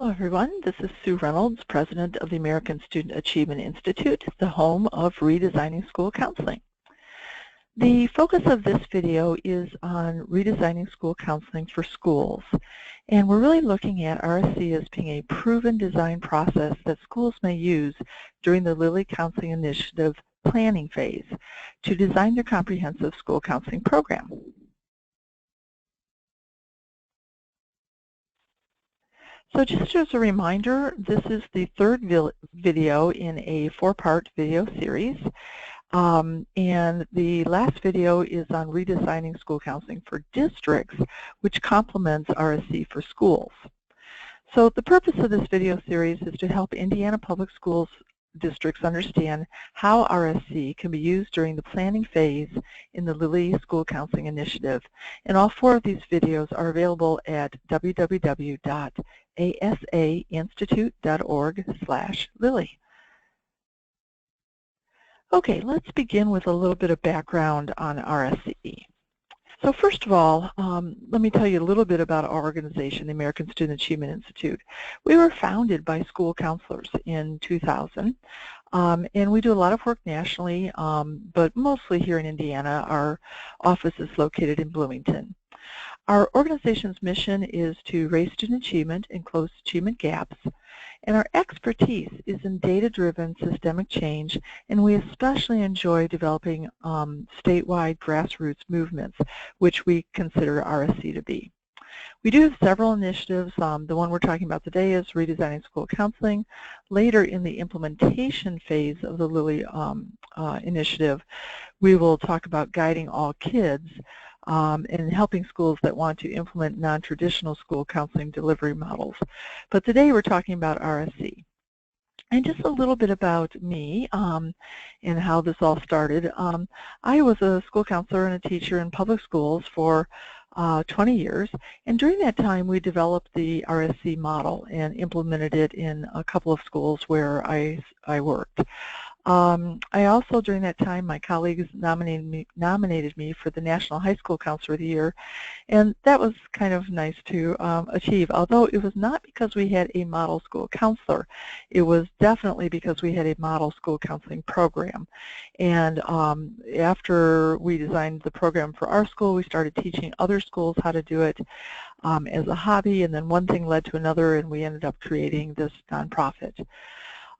Hello everyone, this is Sue Reynolds, President of the American Student Achievement Institute, the home of Redesigning School Counseling. The focus of this video is on redesigning school counseling for schools, and we're really looking at RSC as being a proven design process that schools may use during the Lilly Counseling Initiative planning phase to design their comprehensive school counseling program. So just as a reminder, this is the third video in a 4-part video series. And the last video is on redesigning school counseling for districts, which complements RSC for schools. So the purpose of this video series is to help Indiana Public Schools districts understand how RSC can be used during the planning phase in the Lilly School Counseling Initiative. And all 4 of these videos are available at www.asainstitute.org/Lilly. Okay, let's begin with a little bit of background on RSC. So first of all, let me tell you a little bit about our organization, the American Student Achievement Institute. We were founded by school counselors in 2000, and we do a lot of work nationally, but mostly here in Indiana. Our office is located in Bloomington. Our organization's mission is to raise student achievement and close achievement gaps, and our expertise is in data-driven systemic change, and we especially enjoy developing statewide grassroots movements, which we consider RSC to be. We do have several initiatives. The one we're talking about today is redesigning school counseling. Later in the implementation phase of the Lilly initiative, we will talk about guiding all kids and helping schools that want to implement non-traditional school counseling delivery models. But today we're talking about RSC. And just a little bit about me and how this all started. I was a school counselor and a teacher in public schools for 20 years, and during that time we developed the RSC model and implemented it in a couple of schools where I worked. I also, during that time, my colleagues nominated me for the National High School Counselor of the Year, and that was kind of nice to achieve, although it was not because we had a model school counselor. It was definitely because we had a model school counseling program. And after we designed the program for our school, we started teaching other schools how to do it as a hobby, and then one thing led to another, and we ended up creating this nonprofit.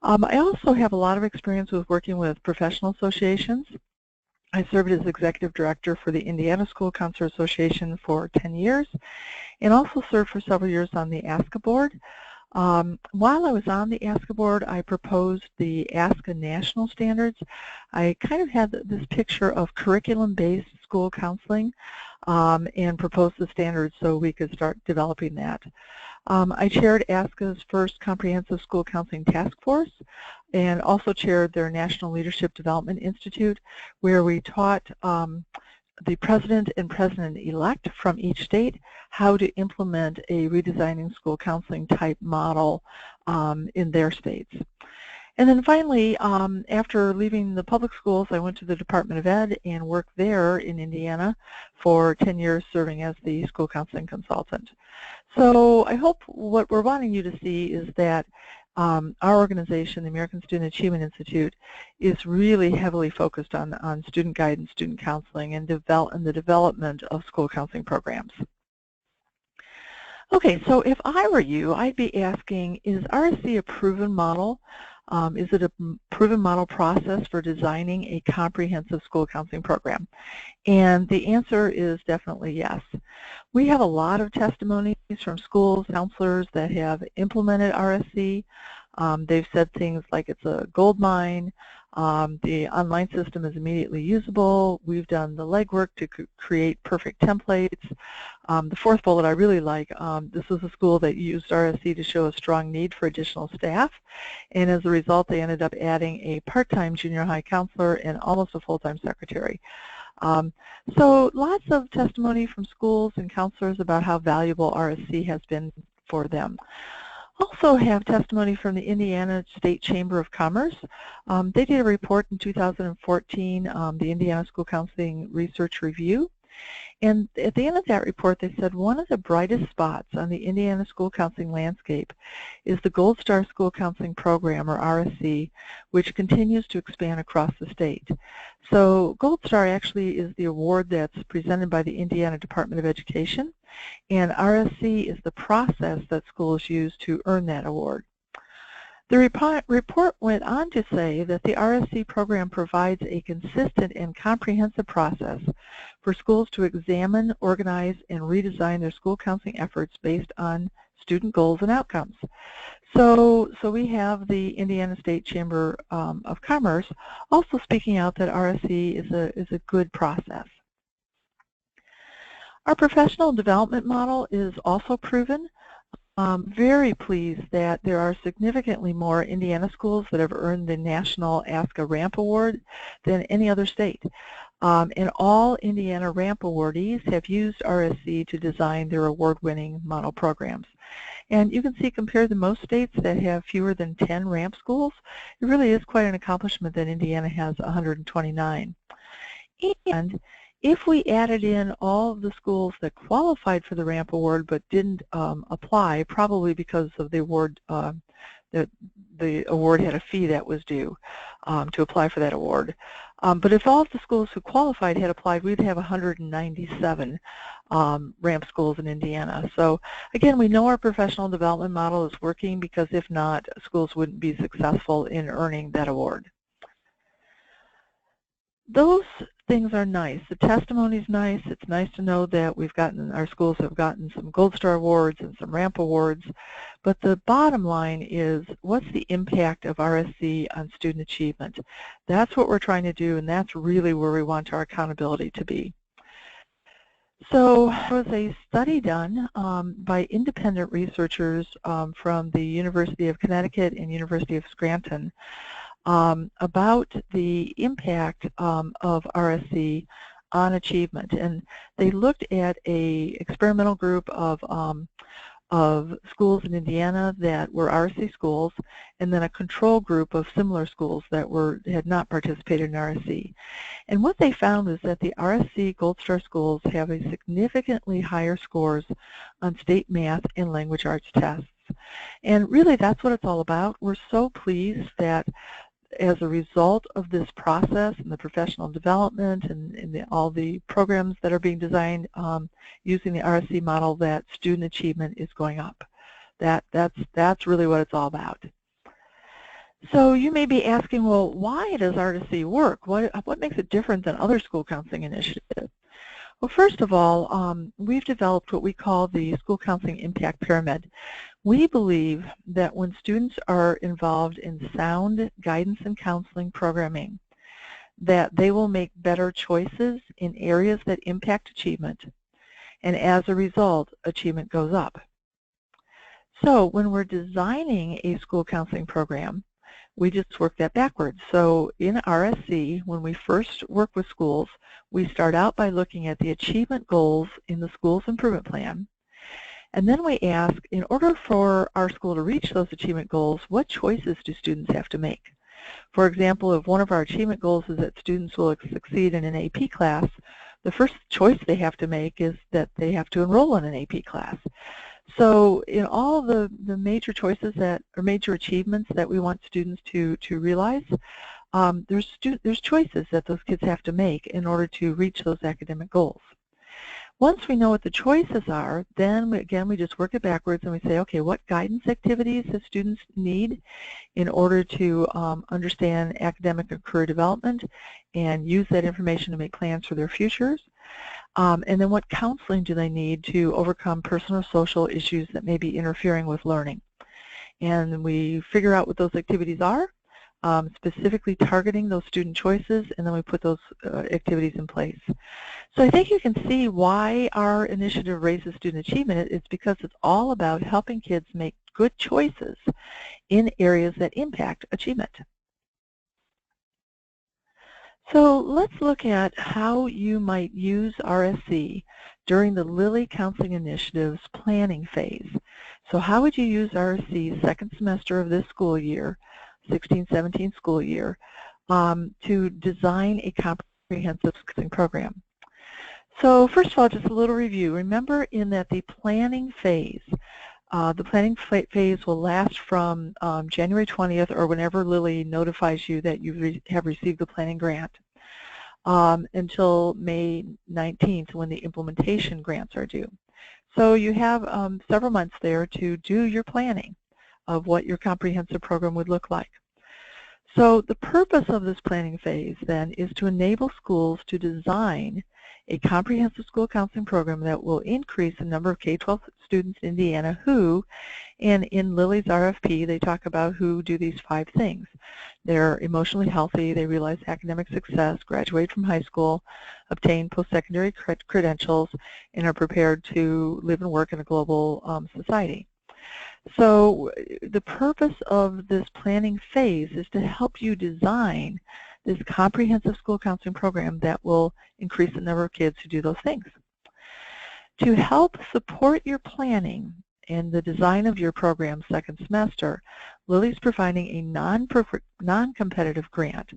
I also have a lot of experience with working with professional associations. I served as executive director for the Indiana School Counselor Association for 10 years and also served for several years on the ASCA board. While I was on the ASCA board, I proposed the ASCA national standards. I kind of had this picture of curriculum-based school counseling and proposed the standards so we could start developing that. I chaired ASCA's first Comprehensive School Counseling Task Force and also chaired their National Leadership Development Institute, where we taught the president and president-elect from each state how to implement a redesigning school counseling type model in their states. And then finally, after leaving the public schools, I went to the Department of Ed and worked there in Indiana for 10 years serving as the school counseling consultant. So I hope what we're wanting you to see is that our organization, the American Student Achievement Institute, is really heavily focused on student guidance, student counseling, and the development of school counseling programs. Okay, so if I were you, I'd be asking, is RSC a proven model? Is it a proven model process for designing a comprehensive school counseling program? And the answer is definitely yes. We have a lot of testimonies from schools, counselors that have implemented RSC. They've said things like it's a gold mine, the online system is immediately usable, we've done the legwork to create perfect templates. The fourth bullet I really like, this was a school that used RSC to show a strong need for additional staff, and as a result they ended up adding a part-time junior high counselor and almost a full-time secretary. So lots of testimony from schools and counselors about how valuable RSC has been for them. Also have testimony from the Indiana State Chamber of Commerce. They did a report in 2014, the Indiana School Counseling Research Review, And at the end of that report, they said one of the brightest spots on the Indiana school counseling landscape is the Gold Star School Counseling Program, or RSC, which continues to expand across the state. So Gold Star actually is the award that's presented by the Indiana Department of Education, and RSC is the process that schools use to earn that award. The report went on to say that the RSC program provides a consistent and comprehensive process for schools to examine, organize, and redesign their school counseling efforts based on student goals and outcomes. So we have the Indiana State Chamber of Commerce also speaking out that RSC is a good process. Our professional development model is also proven. Very pleased that there are significantly more Indiana schools that have earned the National Ask a Ramp Award than any other state. And all Indiana Ramp awardees have used RSC to design their award-winning model programs. And you can see, compared to most states that have fewer than 10 Ramp schools, it really is quite an accomplishment that Indiana has 129. And if we added in all of the schools that qualified for the Ramp Award but didn't apply, probably because of the award, the award had a fee that was due to apply for that award. But if all of the schools who qualified had applied, we'd have 197 Ramp schools in Indiana. So again, we know our professional development model is working, because if not, schools wouldn't be successful in earning that award. Those things are nice. The testimony is nice. It's nice to know that our schools have gotten some Gold Star awards and some Ramp awards. But the bottom line is, what's the impact of RSC on student achievement? That's what we're trying to do, and that's really where we want our accountability to be. So there was a study done by independent researchers from the University of Connecticut and University of Scranton about the impact of RSC on achievement. And they looked at an experimental group of schools in Indiana that were RSC schools, and then a control group of similar schools that had not participated in RSC. And what they found was that the RSC Gold Star schools have a significantly higher scores on state math and language arts tests. And really, that's what it's all about. We're so pleased that as a result of this process and the professional development and all the programs that are being designed using the RSC model, that student achievement is going up. That's really what it's all about. So you may be asking, well, why does RSC work? What makes it different than other school counseling initiatives? Well, first of all, we've developed what we call the School Counseling Impact Pyramid. We believe that when students are involved in sound guidance and counseling programming, that they will make better choices in areas that impact achievement, and as a result, achievement goes up. So when we're designing a school counseling program, we just work that backwards. So in RSC, when we first work with schools, we start out by looking at the achievement goals in the school's improvement plan. And then we ask, in order for our school to reach those achievement goals, what choices do students have to make? For example, if one of our achievement goals is that students will succeed in an AP class, the first choice they have to make is that they have to enroll in an AP class. So in all the major choices or major achievements that we want students to realize, there's choices that those kids have to make in order to reach those academic goals. Once we know what the choices are, then we just work it backwards and we say, okay, what guidance activities do students need in order to understand academic and career development and use that information to make plans for their futures? And then what counseling do they need to overcome personal or social issues that may be interfering with learning? And we figure out what those activities are, specifically targeting those student choices, and then we put those activities in place. So I think you can see why our initiative raises student achievement. It's because it's all about helping kids make good choices in areas that impact achievement. So let's look at how you might use RSC during the Lilly Counseling Initiative's planning phase. So how would you use RSC second semester of this school year, 16-17 school year, to design a comprehensive counseling program? So first of all, just a little review. Remember in that the planning phase will last from January 20th or whenever Lilly notifies you that you have received the planning grant until May 19th when the implementation grants are due. So you have several months there to do your planning of what your comprehensive program would look like. So the purpose of this planning phase then is to enable schools to design a comprehensive school counseling program that will increase the number of K-12 students in Indiana who, and in Lilly's RFP, they talk about who do these 5 things. They're emotionally healthy, they realize academic success, graduate from high school, obtain post-secondary credentials, and are prepared to live and work in a global society. So the purpose of this planning phase is to help you design this comprehensive school counseling program that will increase the number of kids who do those things. To help support your planning and the design of your program second semester, Lilly's providing a non-competitive grant.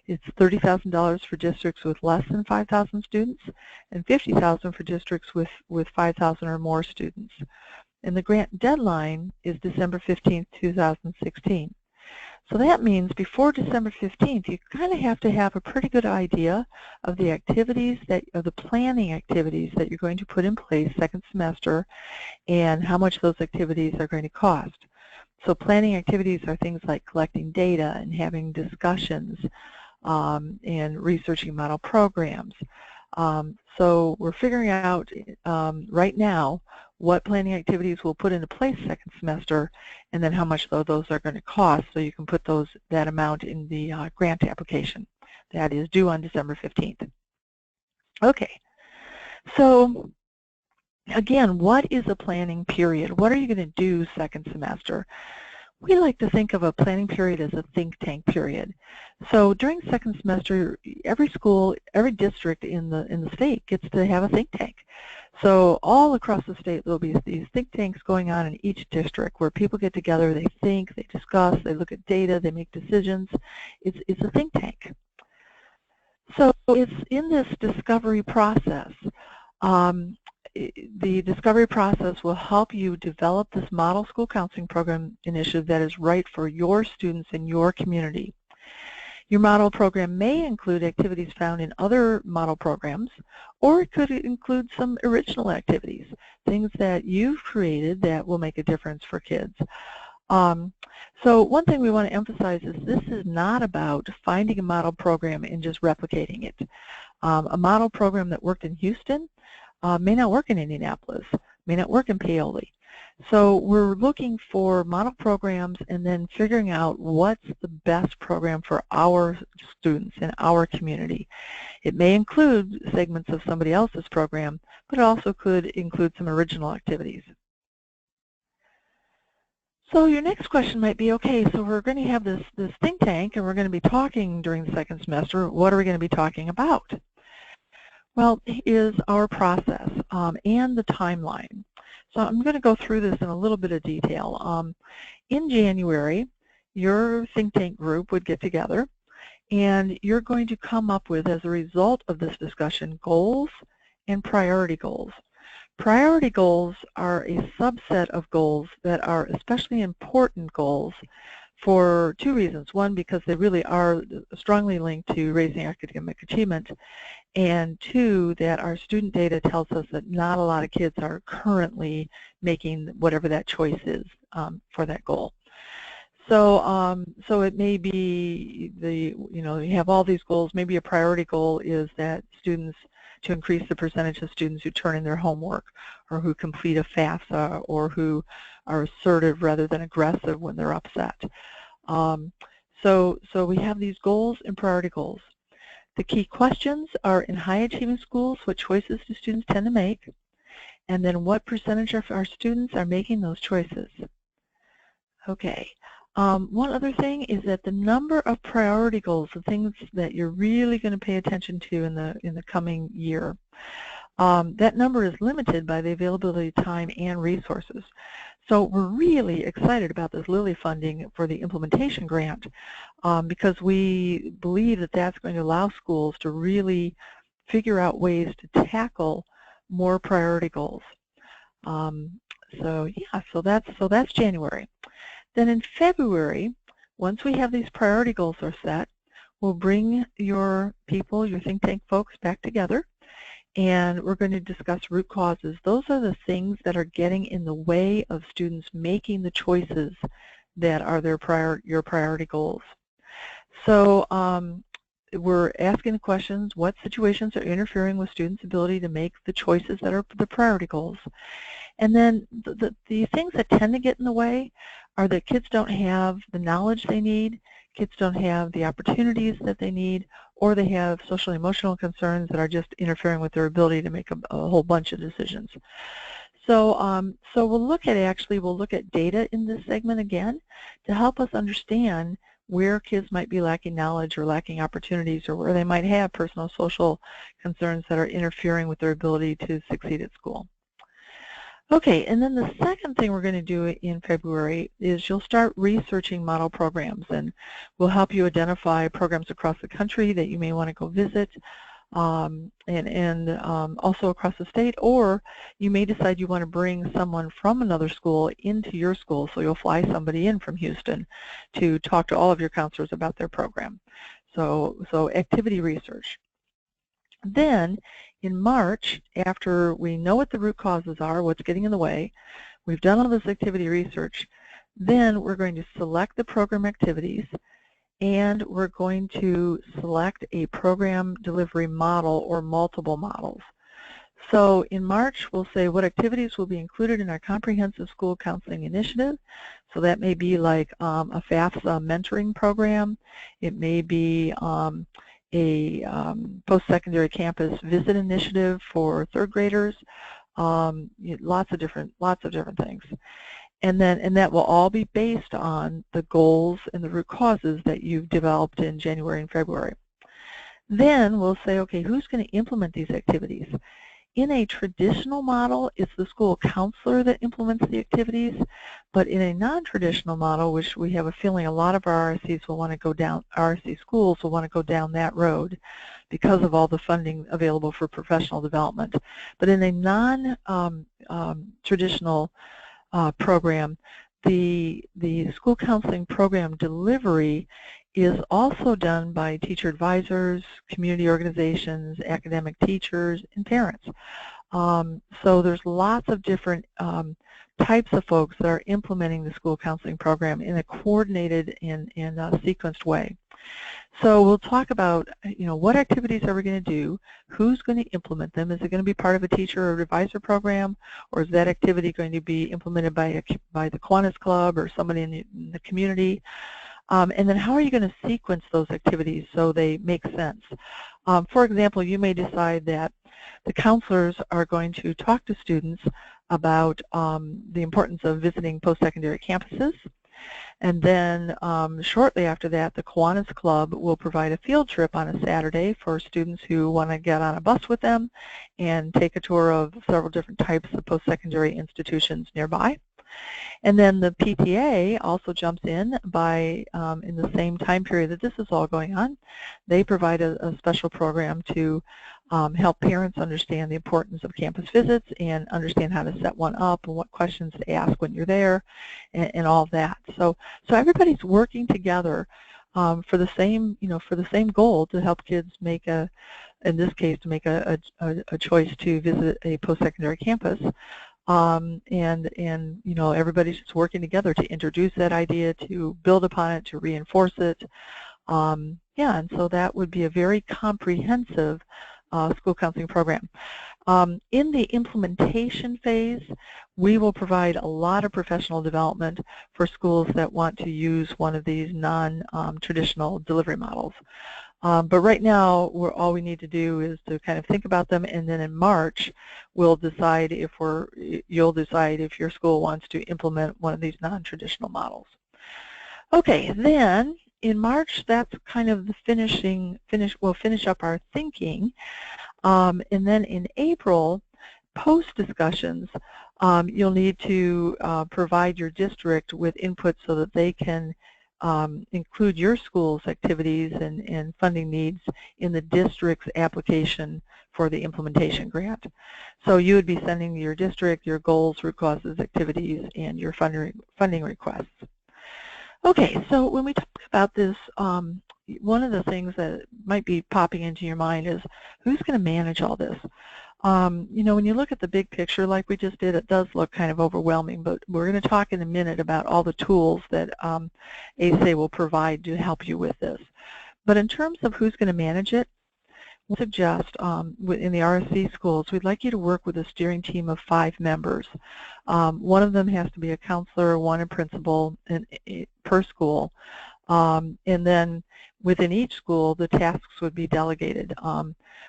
It's $30,000 for districts with less than 5,000 students and $50,000 for districts with 5,000 or more students. And the grant deadline is December 15th, 2016. So that means before December 15th, you kind of have to have a pretty good idea of the activities of the planning activities that you're going to put in place second semester and how much those activities are going to cost. So planning activities are things like collecting data and having discussions and researching model programs. So we're figuring out right now what planning activities we'll put into place second semester and then how much those are going to cost so you can put that amount in the grant application that is due on December 15th. Okay, so again, what is a planning period? What are you going to do second semester? We like to think of a planning period as a think tank period. So during second semester, every school, every district in the state gets to have a think tank. So all across the state, there'll be these think tanks going on in each district where people get together, they think, they discuss, they look at data, they make decisions. It's a think tank. So it's in this discovery process. The discovery process will help you develop this model school counseling program initiative that is right for your students in your community. Your model program may include activities found in other model programs, or it could include some original activities, things that you've created that will make a difference for kids. So one thing we want to emphasize is this is not about finding a model program and just replicating it. A model program that worked in Houston may not work in Indianapolis, may not work in Paoli. So we're looking for model programs and then figuring out what's the best program for our students in our community. It may include segments of somebody else's program, but it also could include some original activities. So your next question might be, okay, so we're going to have this think tank and we're going to be talking during the second semester. What are we going to be talking about? Well, is our process and the timeline. So I'm going to go through this in a little bit of detail. In January, your think tank group would get together and you're going to come up with, as a result of this discussion, goals and priority goals. Priority goals are a subset of goals that are especially important goals for 2 reasons. One, because they really are strongly linked to raising academic achievement, and 2, that our student data tells us that not a lot of kids are currently making whatever that choice is for that goal. So, so it may be you have all these goals. Maybe a priority goal is that students, to increase the percentage of students who turn in their homework, or who complete a FAFSA, or who are assertive rather than aggressive when they're upset. So we have these goals and priority goals. The key questions are, in high achieving schools, what choices do students tend to make? And then what percentage of our students are making those choices? Okay. One other thing is that the number of priority goals, the things that you're really going to pay attention to in the coming year, that number is limited by the availability of time and resources. So we're really excited about this Lilly funding for the implementation grant because we believe that that's going to allow schools to really figure out ways to tackle more priority goals. So that's January. Then in February, once we have these priority goals are set, we'll bring your people, your think tank folks back together, and we're going to discuss root causes. Those are the things that are getting in the way of students making the choices that are your priority goals. So we're asking the questions, what situations are interfering with students' ability to make the choices that are the priority goals? And then the things that tend to get in the way are that kids don't have the knowledge they need, kids don't have the opportunities that they need, or they have social and emotional concerns that are just interfering with their ability to make a whole bunch of decisions. So we'll look at data in this segment again to help us understand where kids might be lacking knowledge or lacking opportunities, or where they might have personal social concerns that are interfering with their ability to succeed at school. Okay, and then the second thing we're going to do in February is you'll start researching model programs, and we'll help you identify programs across the country that you may want to go visit, and also across the state, or you may decide you want to bring someone from another school into your school, so you'll fly somebody in from Houston to talk to all of your counselors about their program. So activity research. Then in March, after we know what the root causes are, what's getting in the way, we've done all this activity research, then we're going to select the program activities, and we're going to select a program delivery model or multiple models. So in March, we'll say what activities will be included in our comprehensive school counseling initiative. So that may be like a FAFSA mentoring program. It may be a post-secondary campus visit initiative for third graders. Lots of different things. And that will all be based on the goals and the root causes that you've developed in January and February. Then we'll say, okay, who's going to implement these activities? In a traditional model, it's the school counselor that implements the activities, but in a non-traditional model, which we have a feeling a lot of our RSCs will want to go down, RSC schools will want to go down that road because of all the funding available for professional development. But in a non-traditional program, the school counseling program delivery is also done by teacher advisors, community organizations, academic teachers, and parents. So there's lots of different types of folks that are implementing the school counseling program in a coordinated and sequenced way. So we'll talk about, what activities are we going to do, who's going to implement them, is it going to be part of a teacher or advisor program, or is that activity going to be implemented by the Kiwanis Club or somebody in the community? And then how are you going to sequence those activities so they make sense? For example, you may decide that the counselors are going to talk to students about the importance of visiting post-secondary campuses. And then shortly after that, the Kiwanis Club will provide a field trip on a Saturday for students who want to get on a bus with them and take a tour of several different types of post-secondary institutions nearby. And then the PTA also jumps in by, in the same time period that this is all going on, they provide a special program to help parents understand the importance of campus visits and understand how to set one up and what questions to ask when you're there and all of that. So everybody's working together for the same, goal to help kids make in this case, to make a choice to visit a post-secondary campus. Everybody's just working together to introduce that idea, to build upon it, to reinforce it. And so that would be a very comprehensive school counseling program. In the implementation phase, we will provide a lot of professional development for schools that want to use one of these non-traditional delivery models. But right now, all we need to do is to kind of think about them, and then in March, you'll decide if your school wants to implement one of these non-traditional models. Okay, then in March, that's kind of the we'll finish up our thinking, and then in April, post-discussions, you'll need to provide your district with input so that they can include your school's activities and funding needs in the district's application for the implementation grant. So you would be sending your district your goals, root causes, activities, and your funding requests. Okay, so when we talk about this, one of the things that might be popping into your mind is who's going to manage all this? You know, when you look at the big picture like we just did, it does look kind of overwhelming, but we're going to talk in a minute about all the tools that ASA will provide to help you with this. But in terms of who's going to manage it, we suggest in the RSC schools, we'd like you to work with a steering team of 5 members. One of them has to be a counselor, one a principal per school, and then within each school, the tasks would be delegated.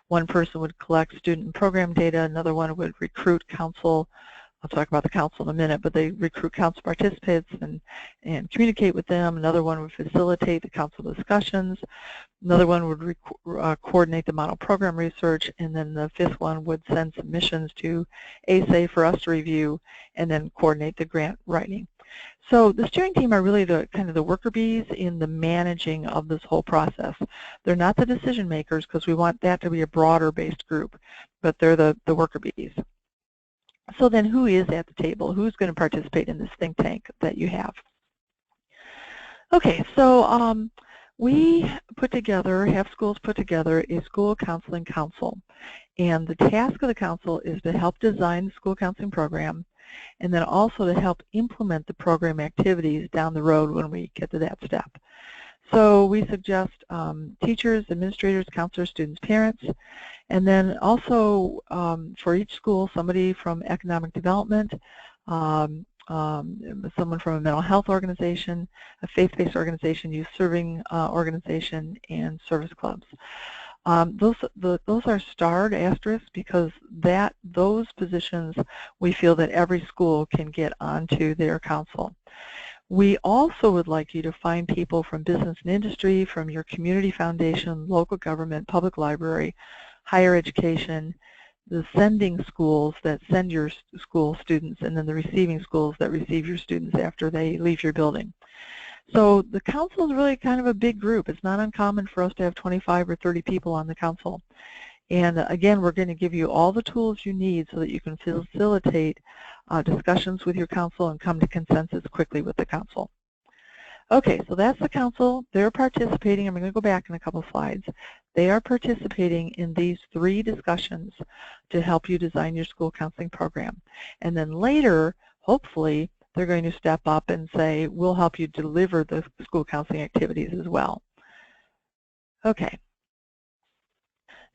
One person would collect student and program data, another one would recruit council. I'll talk about the council in a minute, but they recruit council participants and communicate with them. Another one would facilitate the council discussions. Another one would coordinate the model program research, and then the 5th one would send submissions to ASA for us to review and then coordinate the grant writing. So the steering team are really the kind of the worker bees in the managing of this whole process. They're not the decision makers because we want that to be a broader based group, but they're the worker bees. So then who is at the table? Who's going to participate in this think tank that you have? Okay, so we have schools put together a school counseling council. And the task of the council is to help design the school counseling program and then also to help implement the program activities down the road when we get to that step. So we suggest teachers, administrators, counselors, students, parents, and then also for each school, somebody from economic development, someone from a mental health organization, a faith-based organization, youth serving organization, and service clubs. Those are starred asterisks because those positions we feel that every school can get onto their council. We also would like you to find people from business and industry, from your community foundation, local government, public library, higher education, the sending schools that send your school students, and then the receiving schools that receive your students after they leave your building. So the council is really kind of a big group. It's not uncommon for us to have 25 or 30 people on the council. And again, we're going to give you all the tools you need so that you can facilitate discussions with your council and come to consensus quickly with the council. Okay, so that's the council. They're participating. I'm going to go back in a couple slides. They are participating in these 3 discussions to help you design your school counseling program. And then later, hopefully, they're going to step up and say, we'll help you deliver the school counseling activities as well. Okay.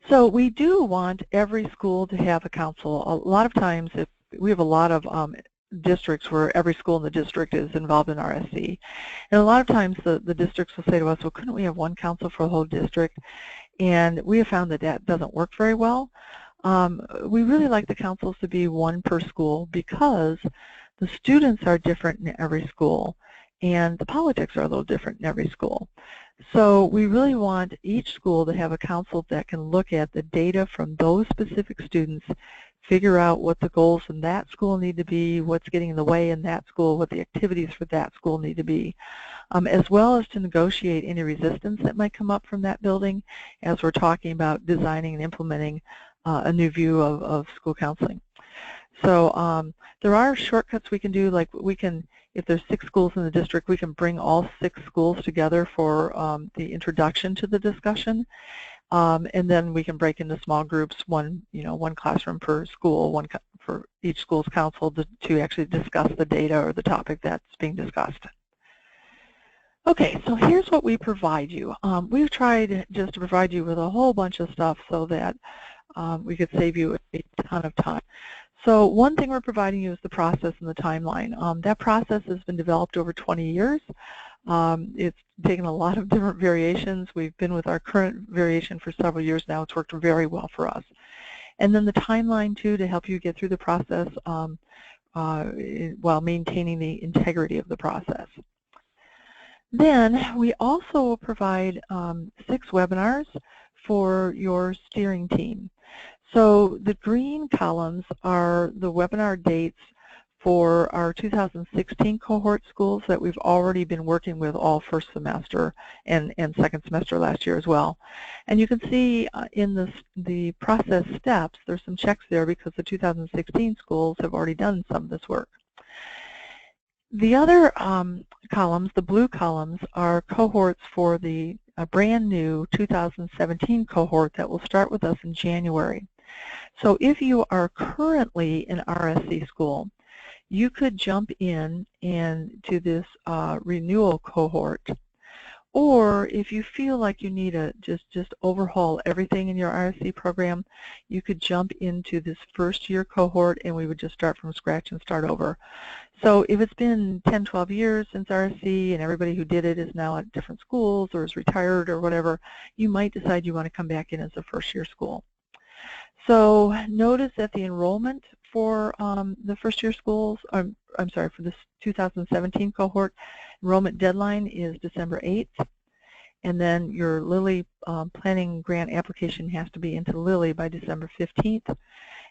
So we do want every school to have a council. A lot of times, if we have a lot of districts where every school in the district is involved in RSC. And a lot of times the districts will say to us, well, couldn't we have one council for the whole district? And we have found that that doesn't work very well. We really like the councils to be one per school because the students are different in every school and the politics are a little different in every school. So we really want each school to have a council that can look at the data from those specific students, figure out what the goals in that school need to be, what's getting in the way in that school, what the activities for that school need to be, as well as to negotiate any resistance that might come up from that building as we're talking about designing and implementing a new view of school counseling. So there are shortcuts we can do, like we can, if there's 6 schools in the district, we can bring all 6 schools together for the introduction to the discussion. And then we can break into small groups, one classroom per school, one for each school's council to actually discuss the data or the topic that's being discussed. Okay, so here's what we provide you. We've tried just to provide you with a whole bunch of stuff so that we could save you a ton of time. So one thing we're providing you is the process and the timeline. That process has been developed over 20 years. It's taken a lot of different variations. We've been with our current variation for several years now. It's worked very well for us. And then the timeline, too, to help you get through the process while maintaining the integrity of the process. Then we also will provide 6 webinars for your steering team. So the green columns are the webinar dates for our 2016 cohort schools that we've already been working with all first semester and second semester last year as well. And you can see in the process steps, there's some checks there because the 2016 schools have already done some of this work. The other columns, the blue columns, are cohorts for the brand new 2017 cohort that will start with us in January. So if you are currently an RSC school, you could jump in to this renewal cohort. Or if you feel like you need to just overhaul everything in your RSC program, you could jump into this first year cohort and we would just start from scratch and start over. So if it's been 10, 12 years since RSC and everybody who did it is now at different schools or is retired or whatever, you might decide you want to come back in as a first year school. So notice that the enrollment for the first year schools, I'm sorry, for this 2017 cohort, enrollment deadline is December 8th. And then your Lilly planning grant application has to be into Lilly by December 15th.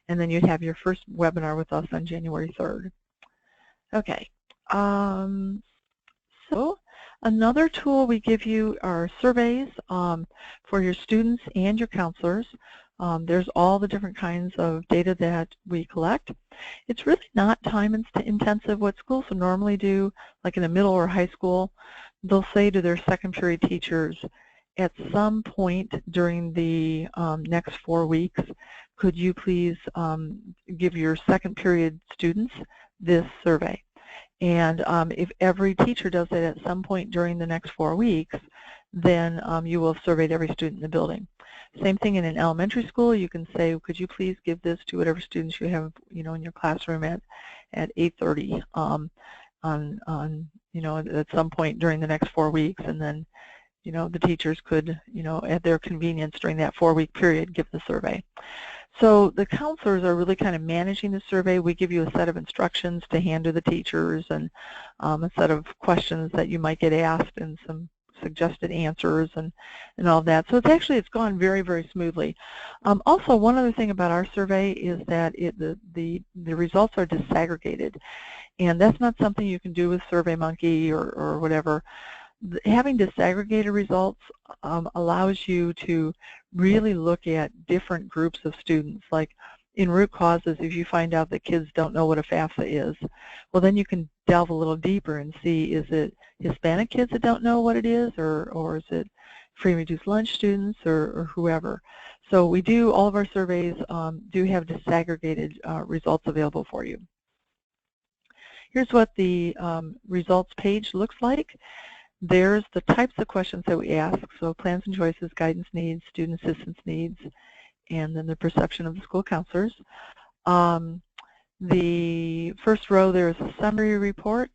And then you'd have your first webinar with us on January 3rd. Okay. So another tool we give you are surveys for your students and your counselors. There's all the different kinds of data that we collect. It's really not time intensive. What schools will normally do, like in a middle or high school, they'll say to their second period teachers, at some point during the next 4 weeks, could you please give your second period students this survey? And if every teacher does it at some point during the next 4 weeks, then you will have surveyed every student in the building. Same thing in an elementary school. You can say, could you please give this to whatever students you have, in your classroom at 8:30 at some point during the next 4 weeks, and then, the teachers could, at their convenience during that 4-week period, give the survey. So the counselors are really kind of managing the survey. We give you a set of instructions to hand to the teachers and a set of questions that you might get asked and some suggested answers and all of that. So it's gone very, very smoothly. Also, one other thing about our survey is that the results are disaggregated, and that's not something you can do with SurveyMonkey or whatever. Having disaggregated results allows you to really look at different groups of students. Like in root causes, if you find out that kids don't know what a FAFSA is, well, then you can delve a little deeper and see, is it Hispanic kids that don't know what it is, or is it free and reduced lunch students, or whoever. So we do, all of our surveys do have disaggregated results available for you. Here's what the results page looks like. There's the types of questions that we ask, so plans and choices, guidance needs, student assistance needs, and then the perception of the school counselors. The first row there is a summary report,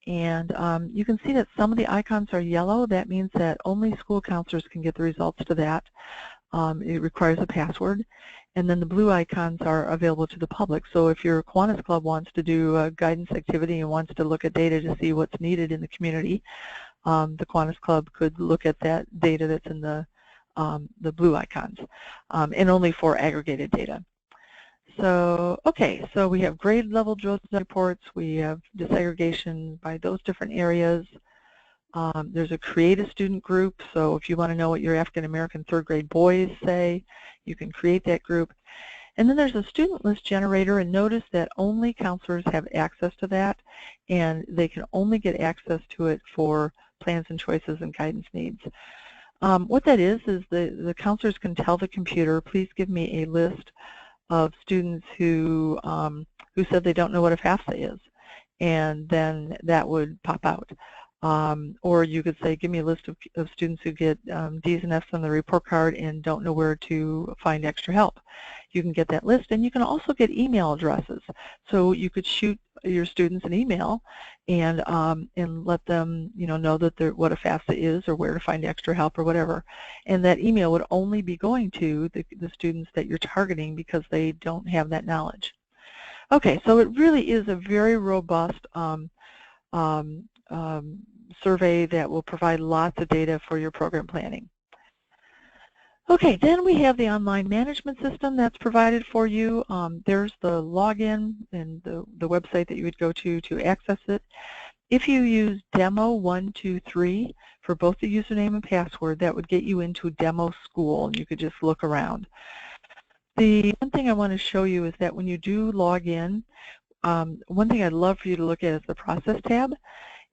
and you can see that some of the icons are yellow. That means that only school counselors can get the results to that. It requires a password. And then the blue icons are available to the public. So if your Kiwanis Club wants to do a guidance activity and wants to look at data to see what's needed in the community, the Kiwanis Club could look at that data that's in the blue icons, and only for aggregated data. So, okay, so we have grade level drill reports, we have disaggregation by those different areas. There's a create a student group, so if you want to know what your African American third grade boys say, you can create that group. And then there's a student list generator, and notice that only counselors have access to that, and they can only get access to it for plans and choices and guidance needs. What that is the counselors can tell the computer, please give me a list of students who said they don't know what a FAFSA is, and then that would pop out. Or you could say, give me a list of students who get D's and F's on the report card and don't know where to find extra help. You can get that list, and you can also get email addresses. So you could shoot your students an email and let them know that what a FAFSA is or where to find extra help or whatever. And that email would only be going to the students that you're targeting because they don't have that knowledge. Okay, so it really is a very robust survey that will provide lots of data for your program planning. Okay, then we have the online management system that's provided for you. There's the login and the website that you would go to access it. If you use demo123 for both the username and password, that would get you into Demo School, and you could just look around. The one thing I want to show you is that when you do log in, one thing I'd love for you to look at is the Process tab.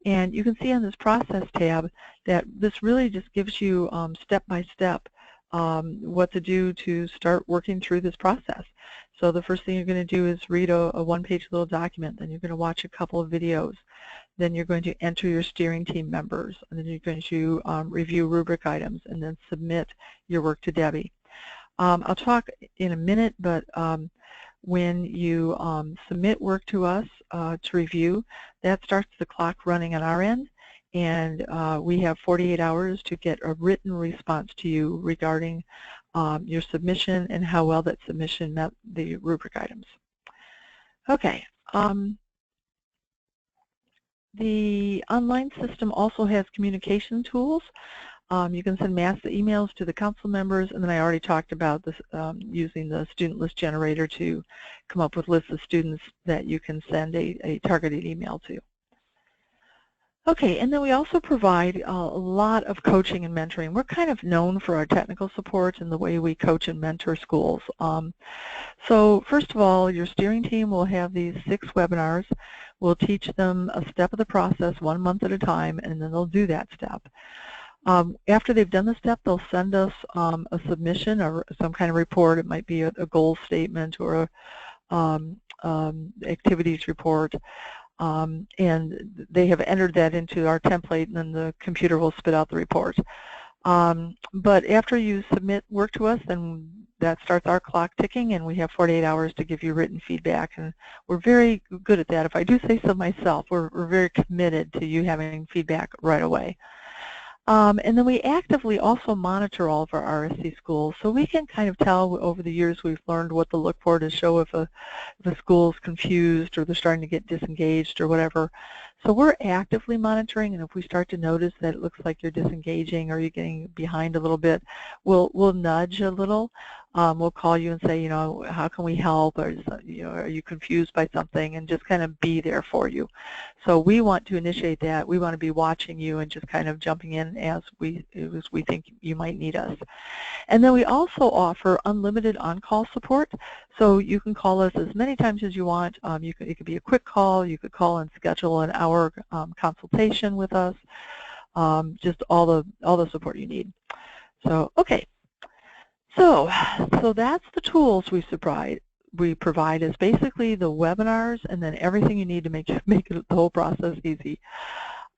And you can see on this Process tab that this really just gives you step-by-step what to do to start working through this process. So the first thing you're going to do is read a one-page little document. Then you're going to watch a couple of videos. Then you're going to enter your steering team members. And then you're going to review rubric items and then submit your work to Debbie. I'll talk in a minute, but when you submit work to us to review, that starts the clock running on our end, and we have 48 hours to get a written response to you regarding your submission and how well that submission met the rubric items. Okay. The online system also has communication tools. You can send mass emails to the council members, and then I already talked about this, using the student list generator to come up with lists of students that you can send a targeted email to. Okay, and then we also provide a lot of coaching and mentoring. We're kind of known for our technical support and the way we coach and mentor schools. So first of all, your steering team will have these 6 webinars. We'll teach them a step of the process 1 month at a time, and then they'll do that step. After they've done the step, they'll send us a submission or some kind of report. It might be a goal statement or a activities report. And they have entered that into our template, and then the computer will spit out the report. But after you submit work to us, then that starts our clock ticking, and we have 48 hours to give you written feedback. And we're very good at that. If I do say so myself, we're very committed to you having feedback right away. And then we actively also monitor all of our RSC schools, so we can kind of tell over the years we've learned what to look for to show if a school's confused or they're starting to get disengaged or whatever. So we're actively monitoring, and if we start to notice that it looks like you're disengaging or you're getting behind a little bit, we'll nudge a little. We'll call you and say, you know, how can we help, or you know, are you confused by something, and just kind of be there for you. So we want to initiate that. We want to be watching you and just kind of jumping in as we think you might need us. And then we also offer unlimited on-call support. So you can call us as many times as you want. It could be a quick call. You could call and schedule an hour consultation with us. Just all the support you need. So okay. So that's the tools we provide is basically the webinars and then everything you need to make the whole process easy.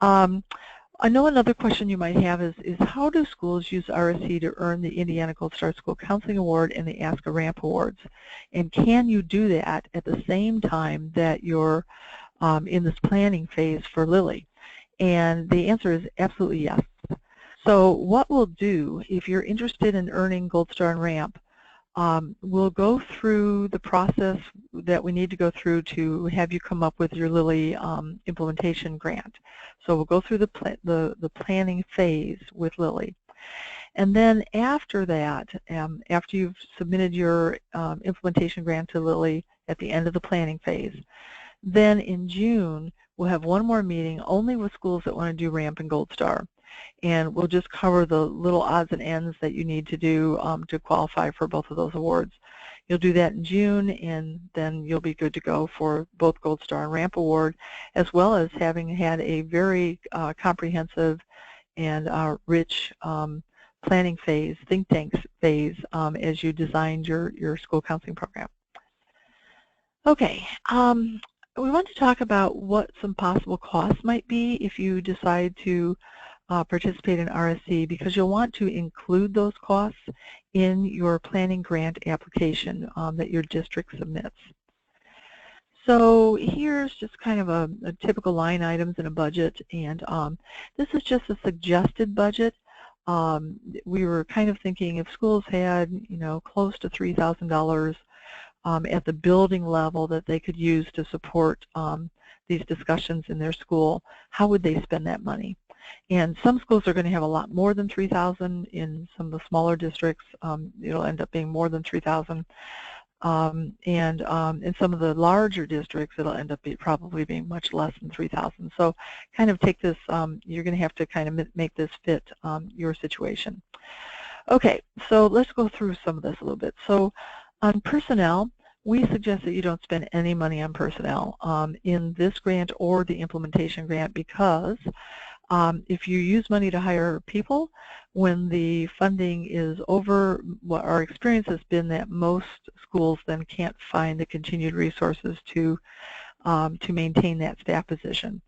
I know another question you might have is how do schools use RSC to earn the Indiana Gold Star School Counseling Award and the Ask a Ramp Awards? And can you do that at the same time that you're in this planning phase for Lilly? And the answer is absolutely yes. So what we'll do, if you're interested in earning Gold Star and Ramp, we'll go through the process that we need to go through to have you come up with your Lilly implementation grant. So we'll go through the planning phase with Lilly. And then after that, after you've submitted your implementation grant to Lilly at the end of the planning phase, then in June we'll have one more meeting only with schools that want to do Ramp and Gold Star. And we'll just cover the little odds and ends that you need to do to qualify for both of those awards. You'll do that in June, and then you'll be good to go for both Gold Star and Ramp Award, as well as having had a very comprehensive and rich planning phase, think tank phase, as you designed your school counseling program. Okay. We want to talk about what some possible costs might be if you decide to participate in RSC, because you'll want to include those costs in your planning grant application that your district submits. So here's just kind of a typical line items in a budget, and this is just a suggested budget. We were kind of thinking if schools had, you know, close to $3,000 at the building level that they could use to support these discussions in their school, how would they spend that money? And some schools are going to have a lot more than 3,000. In some of the smaller districts, it'll end up being more than 3,000. And in some of the larger districts, it'll end up probably being much less than 3,000. So kind of take this, you're going to have to kind of make this fit your situation. Okay, so let's go through some of this a little bit. So on personnel, we suggest that you don't spend any money on personnel in this grant or the implementation grant, because if you use money to hire people, when the funding is over, what our experience has been that most schools then can't find the continued resources to maintain that staff position.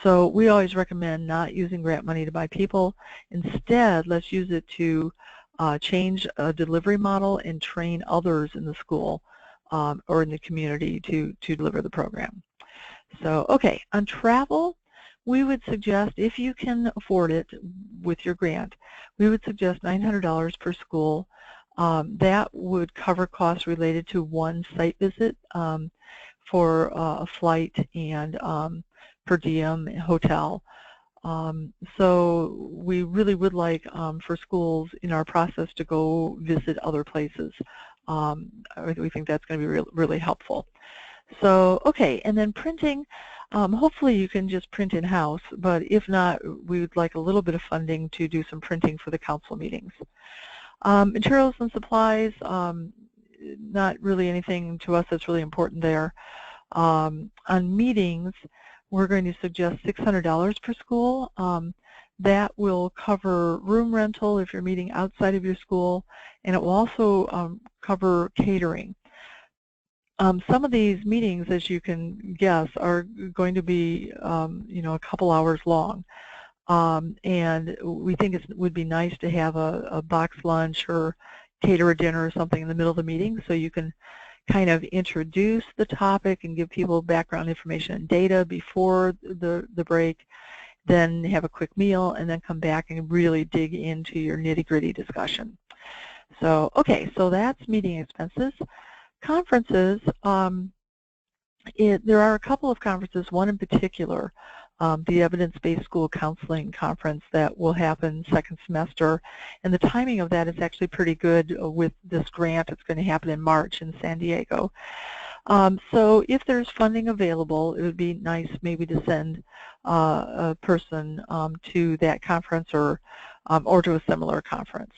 So we always recommend not using grant money to buy people. Instead, let's use it to change a delivery model and train others in the school or in the community to deliver the program. So, okay, on travel, we would suggest, if you can afford it with your grant, we would suggest $900 per school. That would cover costs related to one site visit for a flight and per diem hotel. So we really would like for schools in our process to go visit other places. We think that's going to be really helpful. So, okay, and then printing, hopefully you can just print in-house, but if not, we would like a little bit of funding to do some printing for the council meetings. Materials and supplies, not really anything to us that's really important there. On meetings, we're going to suggest $600 per school. That will cover room rental if you're meeting outside of your school, and it will also cover catering. Some of these meetings, as you can guess, are going to be a couple hours long. And we think it would be nice to have a box lunch or cater a dinner or something in the middle of the meeting, so you can kind of introduce the topic and give people background information and data before the break, then have a quick meal, and then come back and really dig into your nitty-gritty discussion. So, okay, so that's meeting expenses. Conferences, there are a couple of conferences, one in particular, the Evidence-Based School Counseling Conference that will happen second semester, and the timing of that is actually pretty good with this grant. It's going to happen in March in San Diego. So if there's funding available, it would be nice maybe to send a person to that conference or to a similar conference.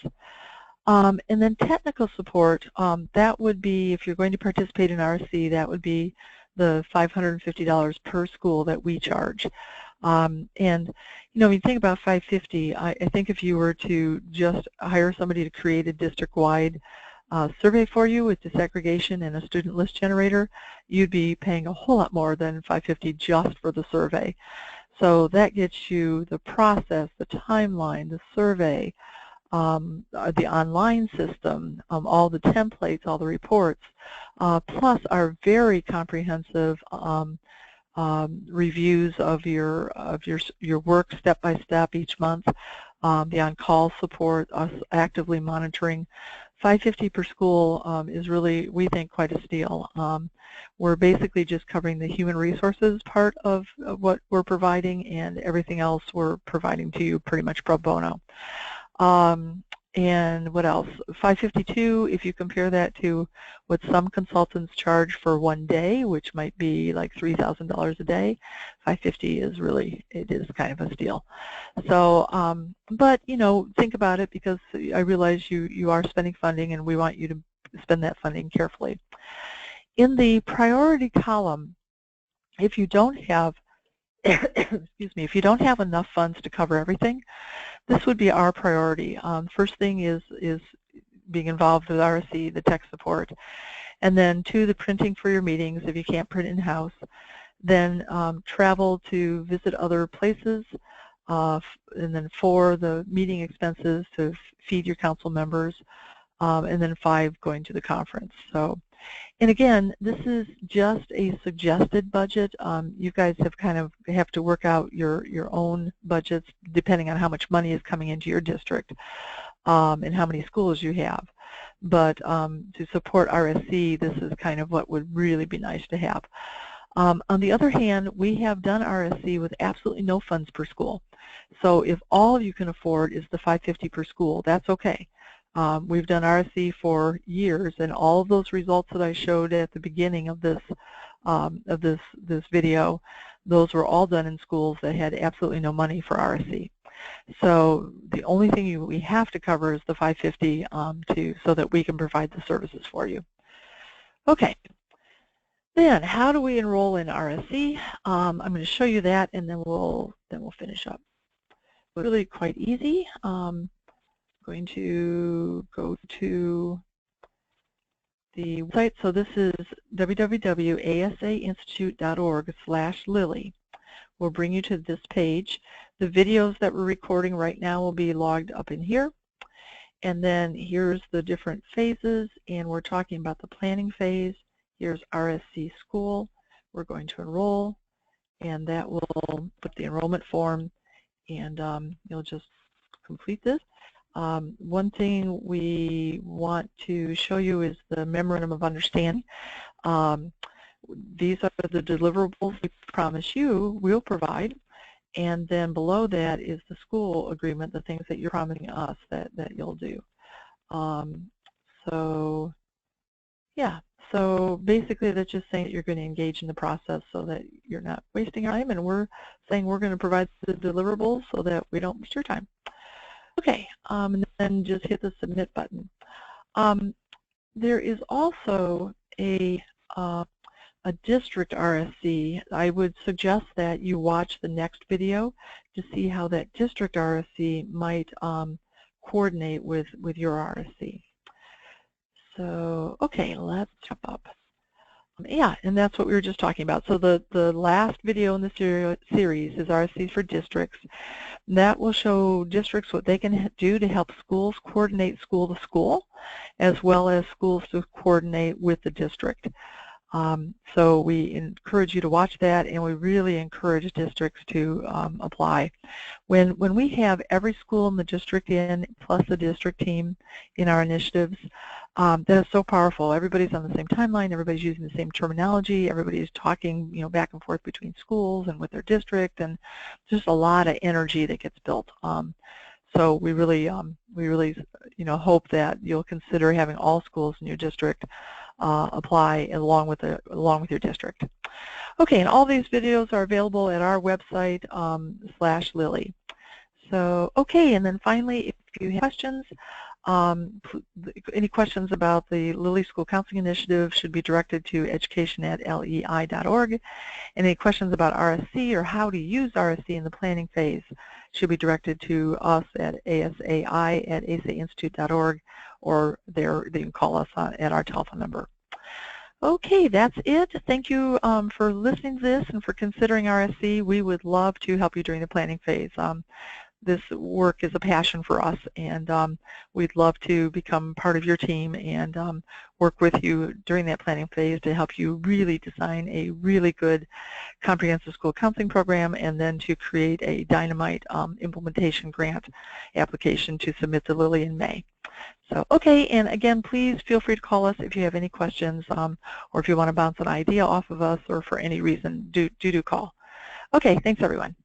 And then technical support, that would be, if you're going to participate in RSC, that would be the $550 per school that we charge. And when you think about $550, I think if you were to just hire somebody to create a district-wide survey for you with disaggregation and a student list generator, you'd be paying a whole lot more than $550 just for the survey. So that gets you the process, the timeline, the survey, the online system, all the templates, all the reports, plus our very comprehensive reviews of your work step by step each month, the on-call support, us actively monitoring. $550 per school is really, we think, quite a steal. We're basically just covering the human resources part of what we're providing, and everything else we're providing to you pretty much pro bono. And what else? $552, if you compare that to what some consultants charge for one day, which might be like $3,000 a day, $550 is really, it is kind of a steal. So, but think about it, because I realize you are spending funding, and we want you to spend that funding carefully. In the priority column, if you don't have, excuse me, if you don't have enough funds to cover everything, this would be our priority. First thing is being involved with RSC, the tech support, and then 2, the printing for your meetings if you can't print in-house, then travel to visit other places, and then 4, the meeting expenses to feed your council members, and then 5, going to the conference. So, and again, this is just a suggested budget. You guys have to work out your own budgets depending on how much money is coming into your district and how many schools you have. But to support RSC, this is kind of what would really be nice to have. On the other hand, we have done RSC with absolutely no funds per school. So if all you can afford is the $550 per school, that's okay. We've done RSC for years, and all of those results that I showed at the beginning of this video, those were all done in schools that had absolutely no money for RSC. So the only thing we have to cover is the $550 so that we can provide the services for you. Okay. Then how do we enroll in RSC? I'm going to show you that, and then we'll finish up. Really quite easy. I'm going to go to the website. So this is www.asainstitute.org/Lilly. We'll bring you to this page. The videos that we're recording right now will be logged up in here. And then here's the different phases, and we're talking about the planning phase. Here's RSC School. We're going to enroll, and that will put the enrollment form, and you'll just complete this. One thing we want to show you is the Memorandum of Understanding. These are the deliverables we promise you we'll provide, and then below that is the school agreement, the things that you're promising us that you'll do. So yeah, so basically that's just saying that you're going to engage in the process so that you're not wasting your time, and we're saying we're going to provide the deliverables so that we don't waste your time. Okay, and then just hit the submit button. There is also a district RSC. I would suggest that you watch the next video to see how that district RSC might coordinate with your RSC. So, okay, let's wrap up. Yeah, and that's what we were just talking about. So the last video in the series is RSC for districts. That will show districts what they can do to help schools coordinate school to school, as well as schools to coordinate with the district. So we encourage you to watch that, and we really encourage districts to apply. When we have every school in the district in, plus the district team in our initiatives, that is so powerful. Everybody's on the same timeline, everybody's using the same terminology, everybody's talking, you know, back and forth between schools and with their district, and just a lot of energy that gets built. So we really, you know, hope that you'll consider having all schools in your district apply along with your district. Okay, and all these videos are available at our website /Lilly. So okay, and then finally, if you have questions, any questions about the Lilly School Counseling Initiative should be directed to education@lei.org. Any questions about RSC or how to use RSC in the planning phase should be directed to us at asai@asainstitute.org, or they can call us at our telephone number. Okay, that's it. Thank you for listening to this and for considering RSC. We would love to help you during the planning phase. This work is a passion for us, and we'd love to become part of your team and work with you during that planning phase to help you really design a really good comprehensive school counseling program, and then to create a dynamite implementation grant application to submit to Lilly in May. So, okay, and again, please feel free to call us if you have any questions, or if you want to bounce an idea off of us, or for any reason, do call. Okay, thanks everyone.